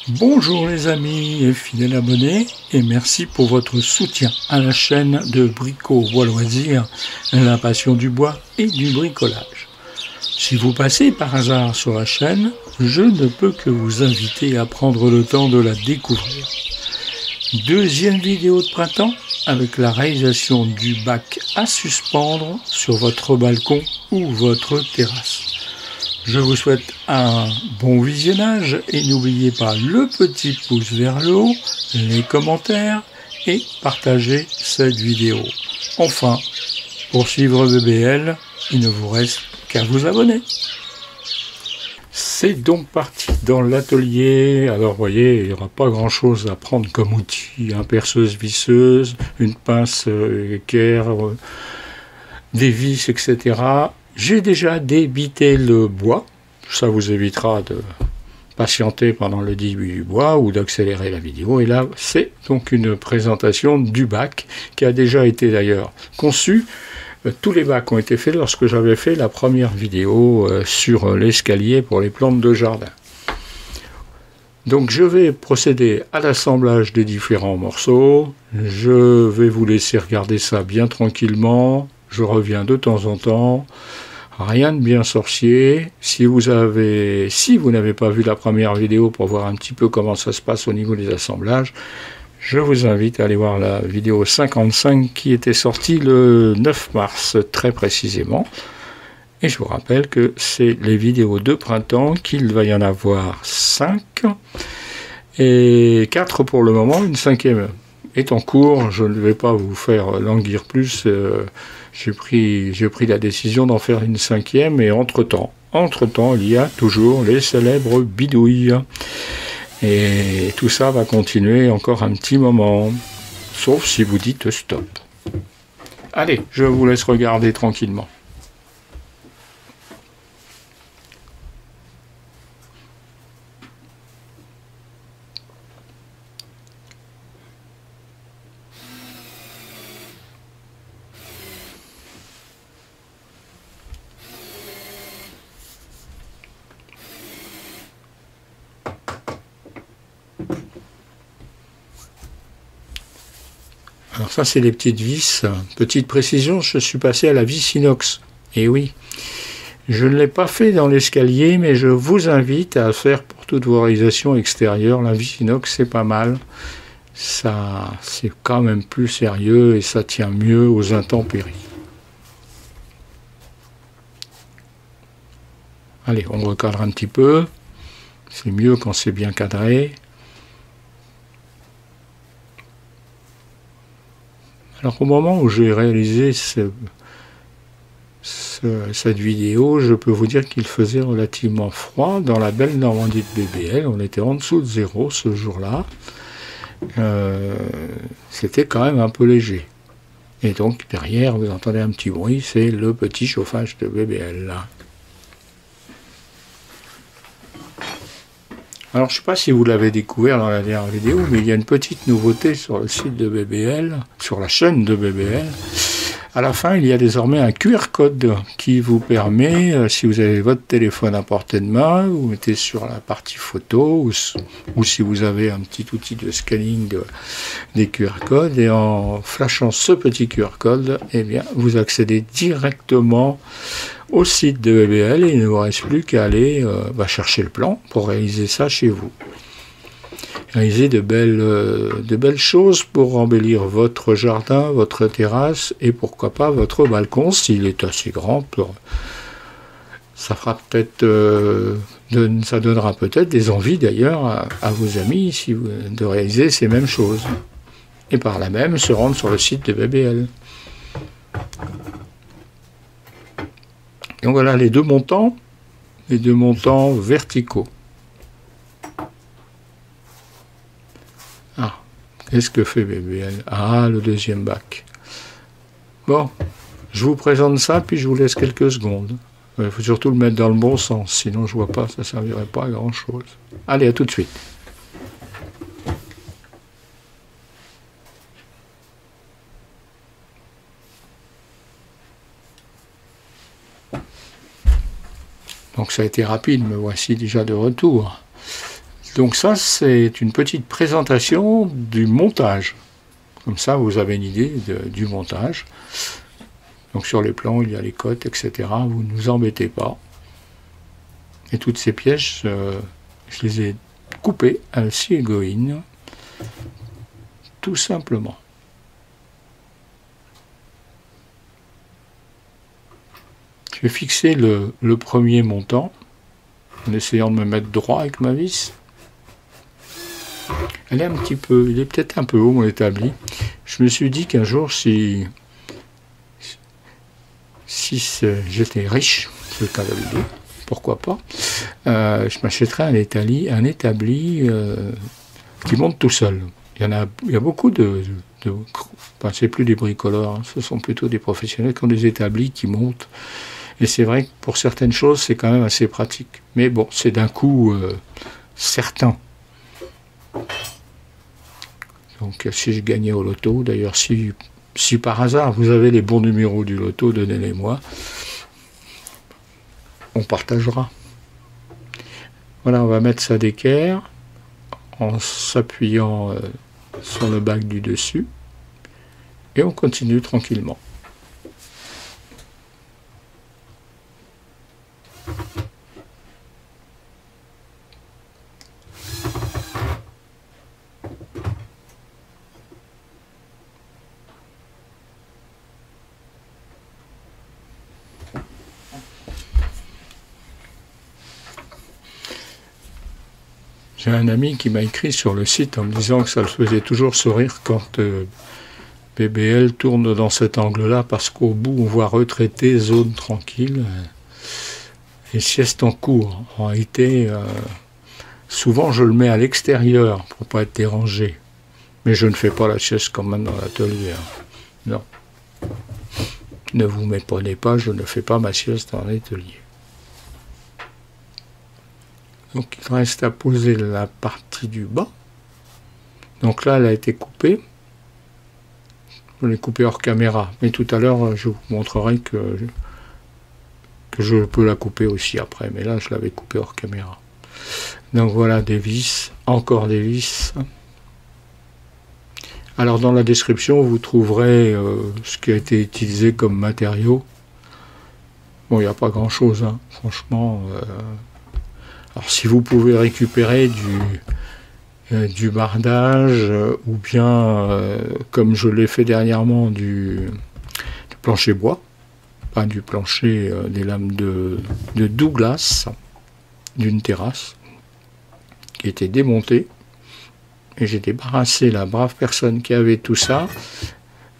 Bonjour les amis et fidèles abonnés et merci pour votre soutien à la chaîne de Brico Bois Loisirs, la passion du bois et du bricolage. Si vous passez par hasard sur la chaîne, je ne peux que vous inviter à prendre le temps de la découvrir. Deuxième vidéo de printemps avec la réalisation du bac à suspendre sur votre balcon ou votre terrasse. Je vous souhaite un bon visionnage et n'oubliez pas le petit pouce vers le haut, les commentaires et partagez cette vidéo. Enfin, pour suivre BBL, il ne vous reste qu'à vous abonner. C'est donc parti dans l'atelier. Alors vous voyez, il n'y aura pas grand chose à prendre comme outil. Perceuse, visseuse, une pince équerre, des vis, etc. J'ai déjà débité le bois, ça vous évitera de patienter pendant le début du bois ou d'accélérer la vidéo. Et là, c'est donc une présentation du bac qui a déjà été d'ailleurs conçu. Tous les bacs ont été faits lorsque j'avais fait la première vidéo sur l'escalier pour les plantes de jardin. Donc je vais procéder à l'assemblage des différents morceaux. Je vais vous laisser regarder ça bien tranquillement. Je reviens de temps en temps, rien de bien sorcier. Si vous n'avez pas vu la première vidéo pour voir un petit peu comment ça se passe au niveau des assemblages, je vous invite à aller voir la vidéo 55 qui était sortie le 9 mars très précisément. Et je vous rappelle que c'est les vidéos de printemps, qu'il va y en avoir 5 et 4 pour le moment, une cinquième est en cours. Je ne vais pas vous faire languir plus. J'ai pris la décision d'en faire une cinquième et entre-temps, il y a toujours les célèbres bidouilles. Et tout ça va continuer encore un petit moment, sauf si vous dites stop. Allez, je vous laisse regarder tranquillement. Alors ça, c'est les petites vis. Petite précision, je suis passé à la vis inox. Et oui, je ne l'ai pas fait dans l'escalier, mais je vous invite à le faire pour toutes vos réalisations extérieures. La vis inox, c'est pas mal. Ça, c'est quand même plus sérieux et ça tient mieux aux intempéries. Allez, on recadre un petit peu. C'est mieux quand c'est bien cadré. Alors au moment où j'ai réalisé cette vidéo, je peux vous dire qu'il faisait relativement froid dans la belle Normandie de BBL. On était en dessous de 0 ce jour-là. C'était quand même un peu léger. Et donc derrière, vous entendez un petit bruit, c'est le petit chauffage de BBL là. Alors je ne sais pas si vous l'avez découvert dans la dernière vidéo, mais il y a une petite nouveauté sur le site de BBL, sur la chaîne de BBL. À la fin, il y a désormais un QR code qui vous permet, si vous avez votre téléphone à portée de main, vous mettez sur la partie photo, ou si vous avez un petit outil de scanning des QR codes, et en flashant ce petit QR code, eh bien, vous accédez directement au site de BBL et il ne vous reste plus qu'à aller chercher le plan pour réaliser ça chez vous. Réaliser de belles choses pour embellir votre jardin, votre terrasse et pourquoi pas votre balcon s'il est assez grand. Ça fera peut-être, ça donnera peut-être des envies d'ailleurs à vos amis de réaliser ces mêmes choses. Et par là même se rendre sur le site de BBL. Donc voilà les deux montants verticaux. Ah, qu'est-ce que fait BBL? Ah, le deuxième bac. Bon, je vous présente ça, puis je vous laisse quelques secondes. Il faut surtout le mettre dans le bon sens, sinon je vois pas, ça ne servirait pas à grand chose. Allez, à tout de suite. Donc ça a été rapide, me voici déjà de retour. Donc ça, c'est une petite présentation du montage. Comme ça, vous avez une idée du montage. Donc sur les plans, il y a les cotes, etc. Vous ne nous embêtez pas. Et toutes ces pièces, je les ai coupées à la scie Egoin, tout simplement. Je vais fixer le premier montant, en essayant de me mettre droit avec ma vis. Elle est un petit peu, il est peut-être un peu haut mon établi. Je me suis dit qu'un jour, si j'étais riche, c'est le cas de le dire, pourquoi pas, je m'achèterais un établi qui monte tout seul. Il y a beaucoup enfin, c'est plus des bricoleurs, hein, ce sont plutôt des professionnels qui ont des établis qui montent. Et c'est vrai que pour certaines choses, c'est quand même assez pratique. Mais bon, c'est d'un coût certain. Donc si je gagnais au loto, d'ailleurs si par hasard vous avez les bons numéros du loto, donnez-les-moi. On partagera. Voilà, on va mettre ça d'équerre en s'appuyant sur le bac du dessus et on continue tranquillement. J'ai un ami qui m'a écrit sur le site en me disant que ça le faisait toujours sourire quand BBL tourne dans cet angle-là parce qu'au bout on voit retraité, zone tranquille et sieste en cours. En réalité, souvent je le mets à l'extérieur pour pas être dérangé, mais je ne fais pas la sieste quand même dans l'atelier. Non. Ne vous méprenez pas, je ne fais pas ma sieste dans l'atelier. Donc il reste à poser la partie du bas. Donc là, elle a été coupée. Je l'ai coupée hors caméra. Mais tout à l'heure, je vous montrerai que je peux la couper aussi après. Mais là, je l'avais coupée hors caméra. Donc voilà des vis. Encore des vis. Alors dans la description, vous trouverez ce qui a été utilisé comme matériau. Bon, il n'y a pas grand-chose, hein. Franchement... Alors si vous pouvez récupérer du bardage ou bien, comme je l'ai fait dernièrement, du plancher bois, pas du plancher, des lames de Douglas, d'une terrasse, qui était démontée, et j'ai débarrassé la brave personne qui avait tout ça,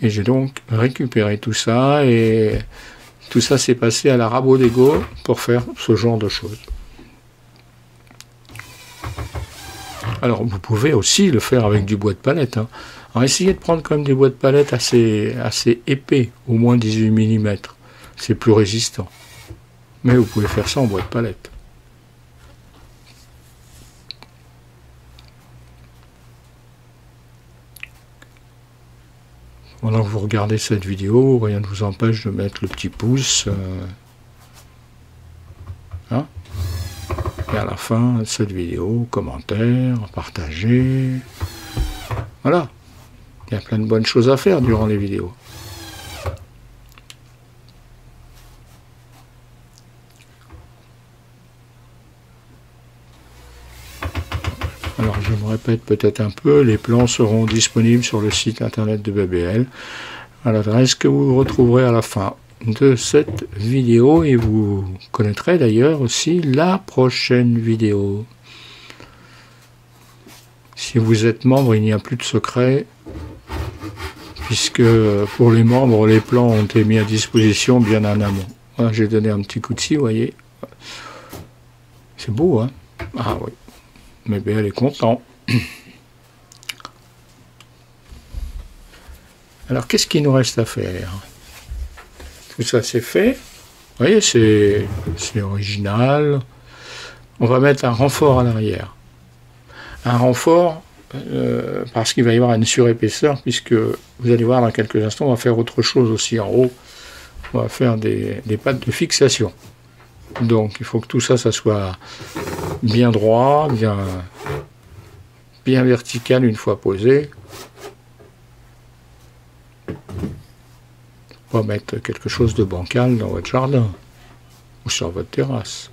et j'ai donc récupéré tout ça, et tout ça s'est passé à la Rabot d'Ego pour faire ce genre de choses. Alors, vous pouvez aussi le faire avec du bois de palette. Hein. Alors, essayez de prendre quand même des bois de palette assez épais, au moins 18 mm. C'est plus résistant. Mais vous pouvez faire ça en bois de palette. Pendant que vous regardez cette vidéo, rien ne vous empêche de mettre le petit pouce. Hein? Et à la fin de cette vidéo, commentaires, partagez. Voilà. Il y a plein de bonnes choses à faire durant les vidéos. Alors je me répète peut-être un peu, les plans seront disponibles sur le site internet de BBL à l'adresse que vous retrouverez à la fin de cette vidéo et vous connaîtrez d'ailleurs aussi la prochaine vidéo. Si vous êtes membre, il n'y a plus de secret puisque pour les membres, les plans ont été mis à disposition bien en amont. Voilà, j'ai donné un petit coup de scie, vous voyez. C'est beau, hein? Ah oui. Mais bien, elle est content. Alors, qu'est-ce qu'il nous reste à faire? Tout ça, c'est fait. Vous voyez, c'est original. On va mettre un renfort à l'arrière. Un renfort, parce qu'il va y avoir une surépaisseur, puisque vous allez voir dans quelques instants, on va faire autre chose aussi en haut. On va faire des pattes de fixation. Donc, il faut que tout ça, ça soit bien droit, bien verticale une fois posée. On va mettre quelque chose de bancal dans votre jardin ou sur votre terrasse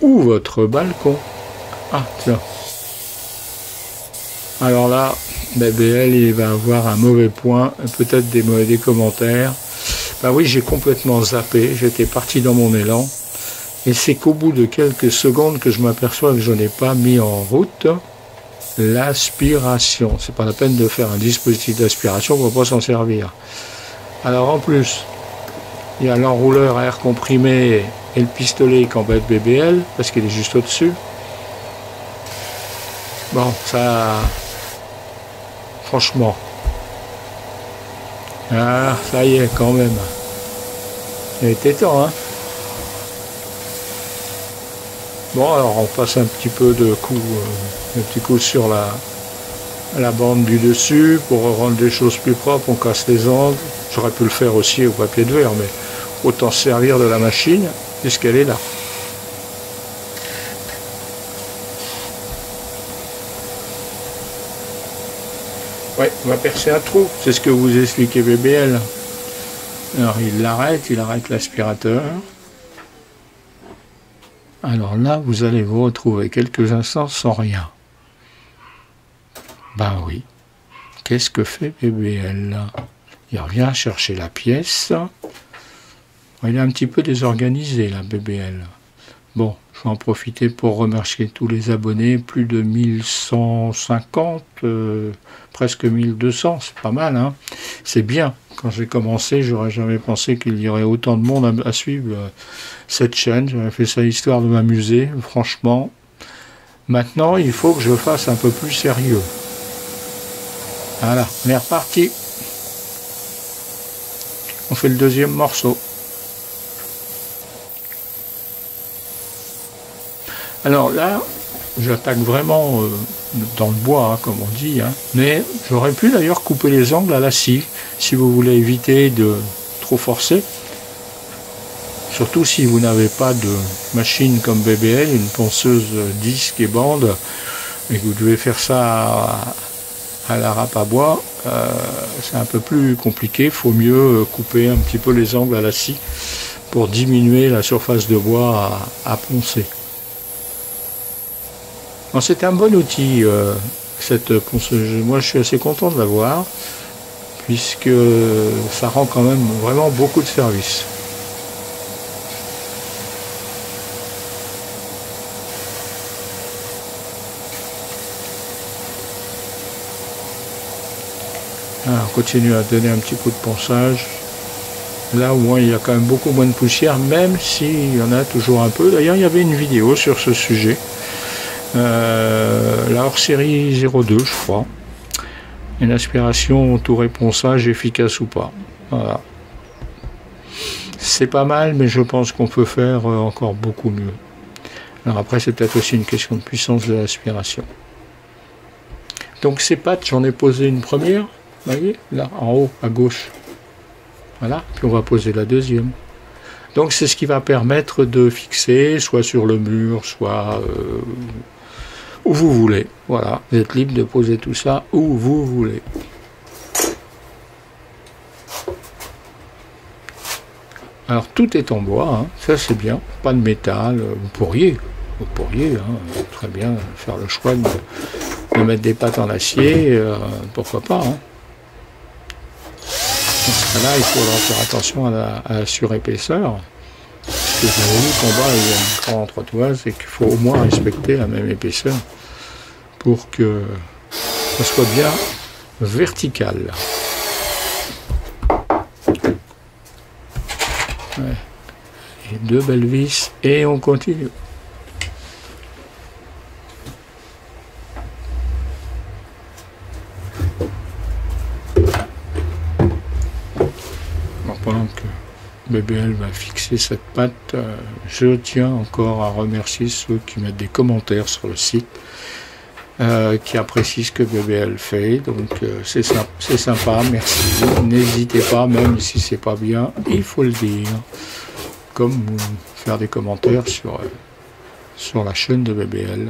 ou votre balcon. Ah tiens. Alors là, BBL il va avoir un mauvais point, peut-être des commentaires. Bah oui, j'ai complètement zappé, j'étais parti dans mon élan. Et c'est qu'au bout de quelques secondes que je m'aperçois que je n'ai pas mis en route l'aspiration. C'est pas la peine de faire un dispositif d'aspiration, on ne va pas s'en servir. Alors en plus, il y a l'enrouleur à air comprimé et le pistolet qui embête BBL, parce qu'il est juste au-dessus. Bon, ça... Franchement. Ah, ça y est, quand même. Il était temps, hein. Bon, alors on passe un petit peu de coup, un petit coup sur la bande du dessus pour rendre les choses plus propres. On casse les angles. J'aurais pu le faire aussi au papier de verre, mais autant se servir de la machine puisqu'elle est là. Ouais, on va percer un trou. C'est ce que vous expliquez BBL. Alors il arrête l'aspirateur. Alors là, vous allez vous retrouver quelques instants sans rien. Ben oui. Qu'est-ce que fait BBL là? Il revient chercher la pièce. Il est un petit peu désorganisé là, BBL. Bon, je vais en profiter pour remercier tous les abonnés. Plus de 1150, presque 1200, c'est pas mal, hein. C'est bien. Quand j'ai commencé, j'aurais jamais pensé qu'il y aurait autant de monde à suivre cette chaîne. J'avais fait ça histoire de m'amuser, franchement. Maintenant, il faut que je fasse un peu plus sérieux. Voilà, on est reparti. On fait le deuxième morceau. Alors là, j'attaque vraiment dans le bois, hein, comme on dit, hein. Mais j'aurais pu d'ailleurs couper les angles à la scie, si vous voulez éviter de trop forcer. Surtout si vous n'avez pas de machine comme BBL, une ponceuse disque et bande, et que vous devez faire ça à la râpe à bois, c'est un peu plus compliqué. Il faut mieux couper un petit peu les angles à la scie pour diminuer la surface de bois à poncer. C'est un bon outil, cette ponceuse. Moi, je suis assez content de l'avoir, puisque ça rend quand même vraiment beaucoup de service. Alors, on continue à donner un petit coup de ponçage. Là, au moins, il y a quand même beaucoup moins de poussière, même s'il y en a toujours un peu. D'ailleurs, il y avait une vidéo sur ce sujet. La hors-série 02, je crois. Une aspiration tout réponçage efficace ou pas. Voilà. C'est pas mal, mais je pense qu'on peut faire encore beaucoup mieux. Alors après, c'est peut-être aussi une question de puissance de l'aspiration. Donc ces pattes, j'en ai posé une première, vous voyez, là, en haut, à gauche. Voilà, puis on va poser la deuxième. Donc c'est ce qui va permettre de fixer, soit sur le mur, soit où vous voulez. Voilà, vous êtes libre de poser tout ça où vous voulez. Alors tout est en bois, hein, ça c'est bien, pas de métal. Vous pourriez hein, très bien faire le choix de mettre des pattes en acier, pourquoi pas. Hein. Dans ce cas-là, il faudra faire attention à la surépaisseur. Parce que vous avez vu qu'en bas, il y a une grande trottoise et qu'il faut au moins respecter la même épaisseur pour que ça soit bien vertical. Ouais. Et deux belles vis et on continue. Pendant que BBL va fixer cette patte, je tiens encore à remercier ceux qui mettent des commentaires sur le site, qui apprécient ce que BBL fait, donc c'est sympa, merci. N'hésitez pas, même si c'est pas bien, il faut le dire, comme faire des commentaires sur la chaîne de BBL.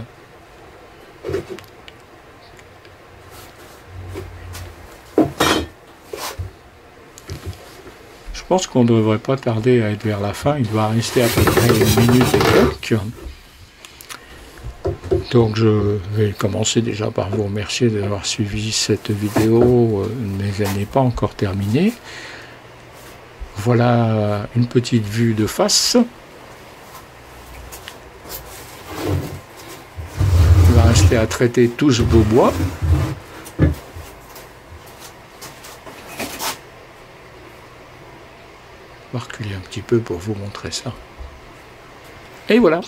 Je pense qu'on ne devrait pas tarder à être vers la fin. Il doit rester à peu près une minute et quelques. Donc je vais commencer déjà par vous remercier d'avoir suivi cette vidéo, mais elle n'est pas encore terminée. Voilà une petite vue de face. Il va rester à traiter tout ce beau bois. Je vais reculer un petit peu pour vous montrer ça. Et voilà.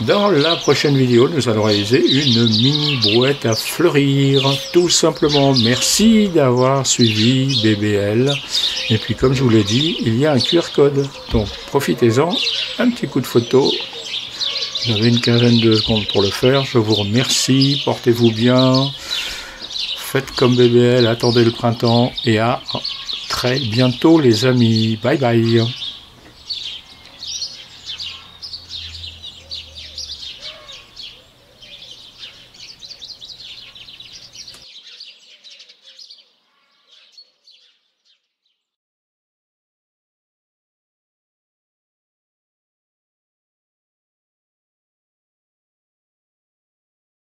Dans la prochaine vidéo, nous allons réaliser une mini brouette à fleurir. Tout simplement, merci d'avoir suivi BBL. Et puis, comme je vous l'ai dit, il y a un QR code. Donc, profitez-en. Un petit coup de photo. Vous avez une quinzaine de secondes pour le faire. Je vous remercie. Portez-vous bien. Faites comme BBL. Attendez le printemps. Et à très bientôt, les amis. Bye bye.